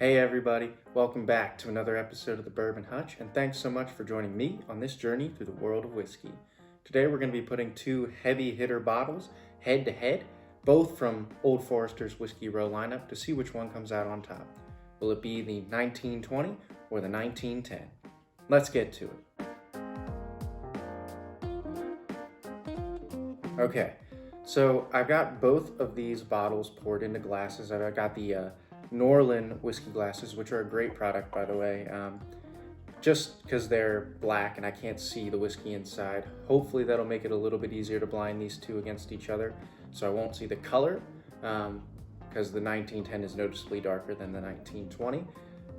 Hey everybody, welcome back to another episode of the Bourbon Hutch, and thanks so much for joining me on this journey through the world of whiskey. Today we're going to be putting two heavy hitter bottles head to head, both from Old Forester's Whiskey Row lineup, to see which one comes out on top. Will it be the 1920 or the 1910? Let's get to it. Okay, so I've got both of these bottles poured into glasses. I've got the Norlin whiskey glasses, which are a great product, by the way, just because they're black and I can't see the whiskey inside. Hopefully that'll make it a little bit easier to blind these two against each other, so I won't see the color, because the 1910 is noticeably darker than the 1920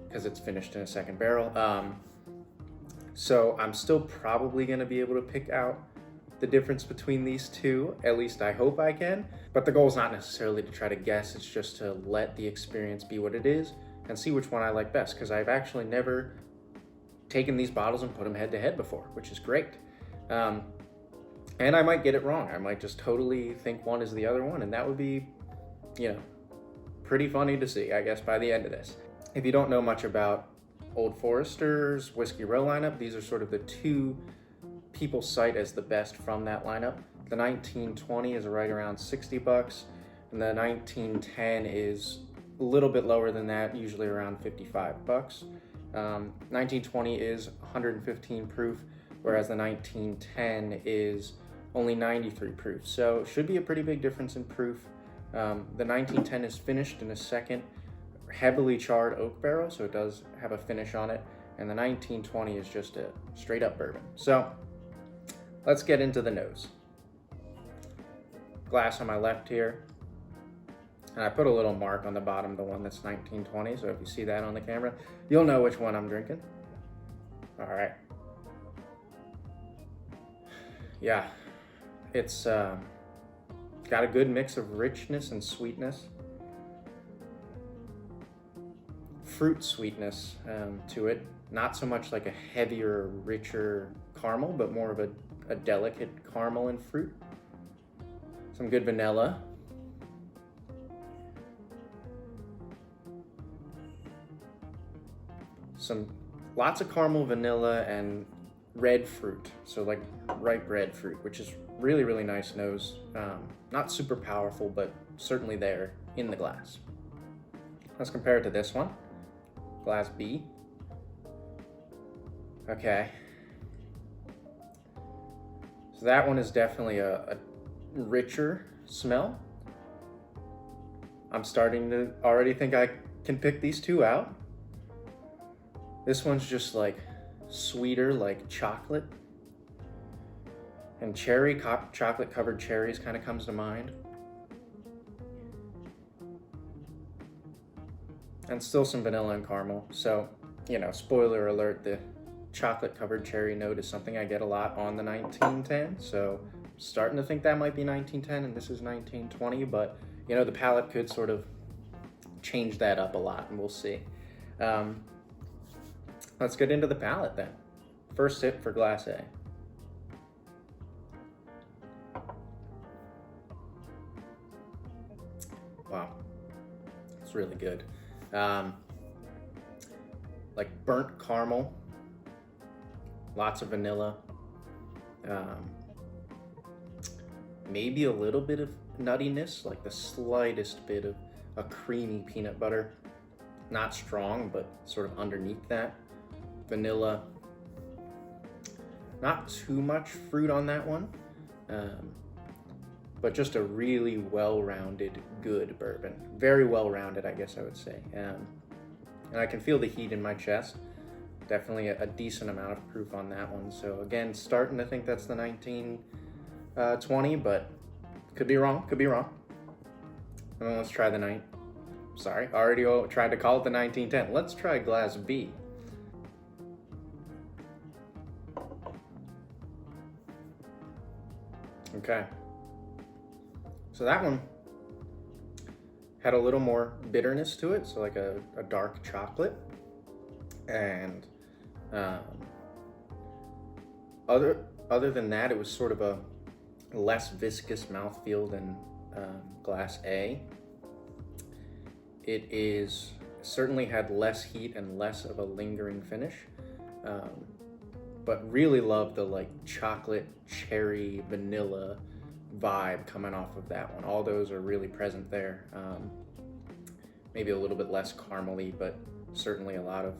because it's finished in a second barrel. So I'm still probably going to be able to pick out the difference between these two, at least I hope I can, but the goal is not necessarily to try to guess, it's just to let the experience be what it is and see which one I like best, because I've actually never taken these bottles and put them head to head before, which is great. And I might get it wrong. I might just totally think one is the other one, and that would be, pretty funny to see, I guess, by the end of this. If you don't know much about Old Forester's Whiskey Row lineup, these are sort of the two people cite as the best from that lineup. The 1920 is right around $60, and the 1910 is a little bit lower than that, usually around $55. 1920 is 115 proof, whereas the 1910 is only 93 proof. So it should be a pretty big difference in proof. The 1910 is finished in a second heavily charred oak barrel, so it does have a finish on it, and the 1920 is just a straight up bourbon. So let's get into the nose. Glass on my left here, and I put a little mark on the bottom, the one that's 1920, so if you see that on the camera, you'll know which one I'm drinking. All right. Yeah, it's got a good mix of richness and sweetness. Fruit sweetness to it. Not so much like a heavier, richer caramel, but more of a delicate caramel and fruit. Some good vanilla. Lots of caramel, vanilla, and red fruit. So like ripe red fruit, which is really, really nice nose. Not super powerful, but certainly there in the glass. Let's compare it to this one. Glass B. Okay. So that one is definitely a richer smell. I'm starting to already think I can pick these two out. This one's just like sweeter, like chocolate. And cherry, chocolate covered cherries kind of comes to mind. And still some vanilla and caramel. So, spoiler alert, the chocolate covered cherry note is something I get a lot on the 1910. So starting to think that might be 1910 and this is 1920, but the palate could sort of change that up a lot, and we'll see. Let's get into the palate then. First sip for glass A. Wow, it's really good. Like burnt caramel, lots of vanilla, maybe a little bit of nuttiness, like the slightest bit of a creamy peanut butter. Not strong, but sort of underneath that. Vanilla. Not too much fruit on that one, but just a really well-rounded, good bourbon. Very well-rounded, I guess I would say. And I can feel the heat in my chest. Definitely a decent amount of proof on that one. So again, starting to think that's the 1920, but could be wrong, And then let's try the already tried to call it the 1910. Let's try glass B. Okay. So that one had a little more bitterness to it, so like a dark chocolate. And other than that, it was sort of a less viscous mouthfeel than Glass A. It is certainly had less heat and less of a lingering finish. But really love the like chocolate, cherry, vanilla vibe coming off of that one. All those are really present there. Maybe a little bit less caramely, but certainly a lot of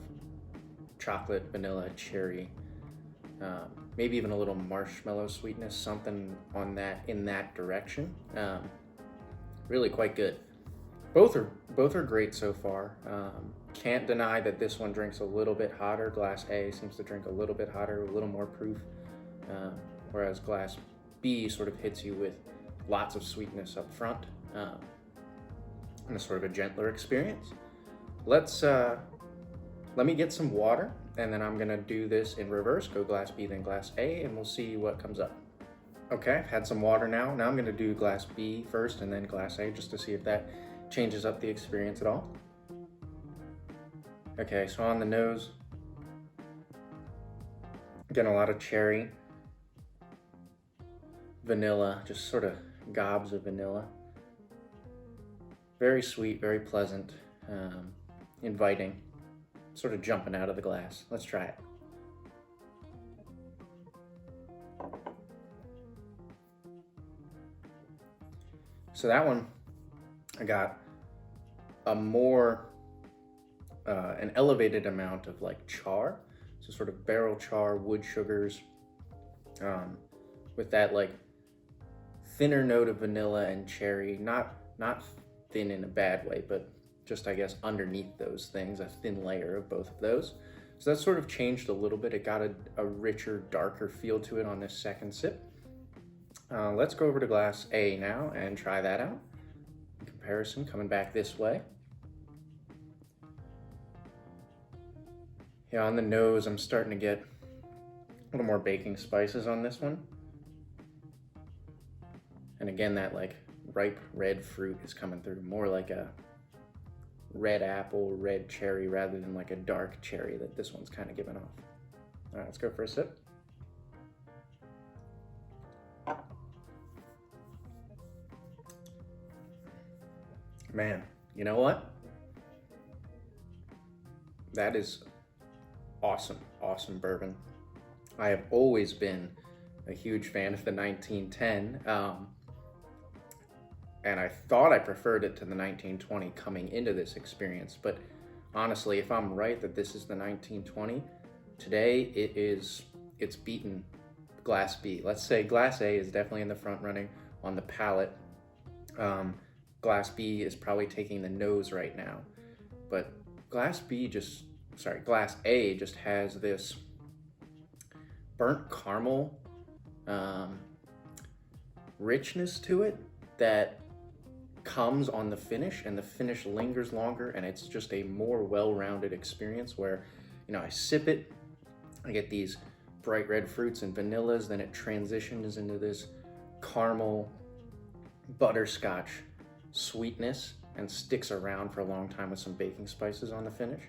chocolate, vanilla, cherry, maybe even a little marshmallow sweetness, something on that in that direction. Really quite good. Both are great so far. Can't deny that this one drinks a little bit hotter. Glass A seems to drink a little bit hotter, a little more proof, whereas Glass B sort of hits you with lots of sweetness up front, and a sort of a gentler experience. Let me get some water, and then I'm gonna do this in reverse, go Glass B, then Glass A, and we'll see what comes up. Okay, I've had some water now. Now I'm gonna do Glass B first and then Glass A, just to see if that changes up the experience at all. Okay, so on the nose, getting a lot of cherry, vanilla, just sort of gobs of vanilla. Very sweet, very pleasant, inviting, sort of jumping out of the glass. Let's try it. So that one, I got a more, an elevated amount of like char, so sort of barrel char, wood sugars, with that like thinner note of vanilla and cherry, not thin in a bad way, but just I guess underneath those things, a thin layer of both of those. So that sort of changed a little bit. It got a richer, darker feel to it on this second sip. Let's go over to Glass A now and try that out. In comparison, coming back this way. Yeah, on the nose, I'm starting to get a little more baking spices on this one. And again, that like ripe red fruit is coming through, more like a red apple, red cherry, rather than like a dark cherry that this one's kind of giving off. All right, let's go for a sip. Man, you know what? That is awesome, awesome bourbon. I have always been a huge fan of the 1910, and I thought I preferred it to the 1920 coming into this experience, but honestly, if I'm right that this is the 1920, today it's beaten Glass B. Let's say Glass A is definitely in the front running on the palate. Glass B is probably taking the nose right now, but Glass A just has this burnt caramel richness to it that comes on the finish, and the finish lingers longer, and it's just a more well-rounded experience where, you know, I sip it, I get these bright red fruits and vanillas, then it transitions into this caramel butterscotch sweetness and sticks around for a long time with some baking spices on the finish.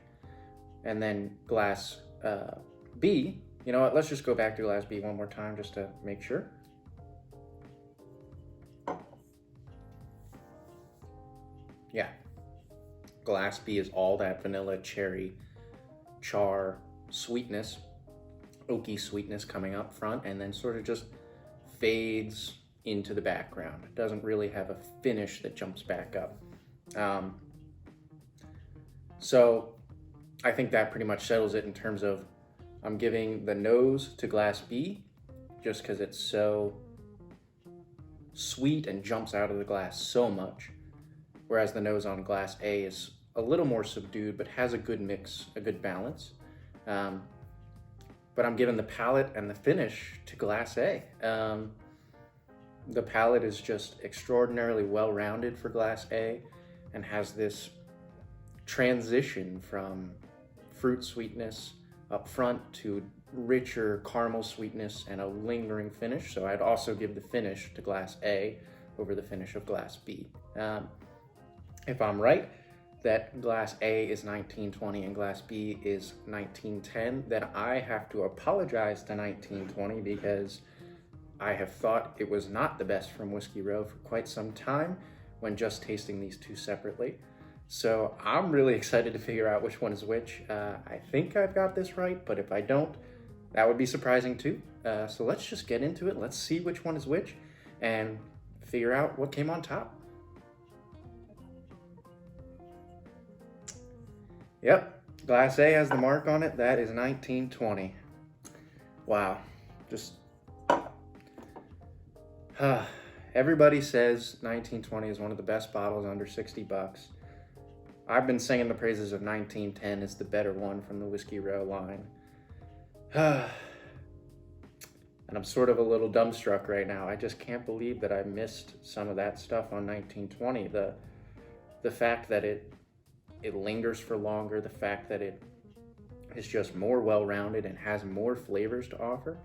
And then Glass B, you know what, let's just go back to Glass B one more time just to make sure. Yeah, Glass B is all that vanilla, cherry, char, sweetness, oaky sweetness coming up front, and then sort of just fades into the background. It doesn't really have a finish that jumps back up. So I think that pretty much settles it in terms of I'm giving the nose to Glass B just because it's so sweet and jumps out of the glass so much, whereas the nose on Glass A is a little more subdued but has a good mix, a good balance. But I'm giving the palate and the finish to Glass A. The palate is just extraordinarily well-rounded for Glass A and has this transition from fruit sweetness up front to richer caramel sweetness and a lingering finish. So I'd also give the finish to Glass A over the finish of Glass B. If I'm right that Glass A is 1920 and Glass B is 1910, then I have to apologize to 1920 because I have thought it was not the best from Whiskey Row for quite some time when just tasting these two separately. So I'm really excited to figure out which one is which. I think I've got this right, but if I don't, that would be surprising too. So let's just get into it. Let's see which one is which and figure out what came on top. Yep, Glass A has the mark on it. That is 1920. Wow, just everybody says 1920 is one of the best bottles under 60 bucks. I've been singing the praises of 1910 as the better one from the Whiskey Row line. And I'm sort of a little dumbstruck right now. I just can't believe that I missed some of that stuff on 1920. The fact that it lingers for longer, the fact that it is just more well-rounded and has more flavors to offer.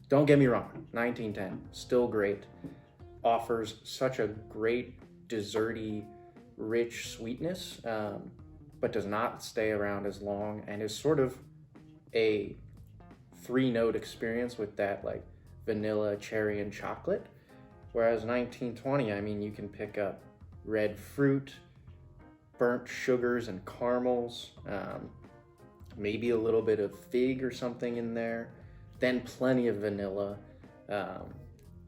Don't get me wrong, 1910, still great. Offers such a great desserty, rich sweetness, but does not stay around as long and is sort of a 3-note experience with that like vanilla, cherry, and chocolate. Whereas 1920, I mean, you can pick up red fruit, burnt sugars and caramels, maybe a little bit of fig or something in there, then plenty of vanilla,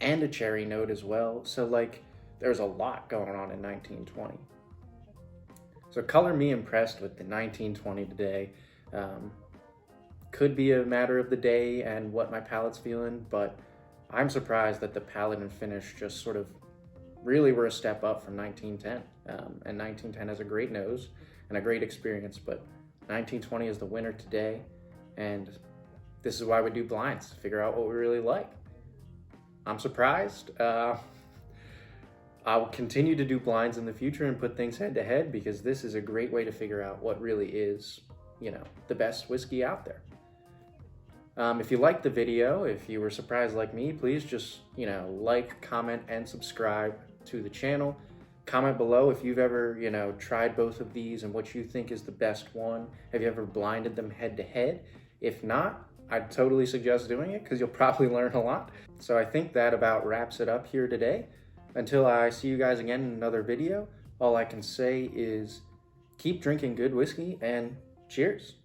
and a cherry note as well. So like there's a lot going on in 1920. So color me impressed with the 1920 today. Could be a matter of the day and what my palate's feeling, but I'm surprised that the palate and finish just sort of really were a step up from 1910. And 1910 has a great nose and a great experience, but 1920 is the winner today. And this is why we do blinds, to figure out what we really like. I'm surprised. I'll continue to do blinds in the future and put things head to head because this is a great way to figure out what really is, you know, the best whiskey out there. If you liked the video, if you were surprised like me, please just, you know, like, comment, and subscribe to the channel. Comment below if you've ever, you know, tried both of these and what you think is the best one. Have you ever blinded them head to head? If not, I'd totally suggest doing it because you'll probably learn a lot. So I think that about wraps it up here today. Until I see you guys again in another video, all I can say is keep drinking good whiskey and cheers.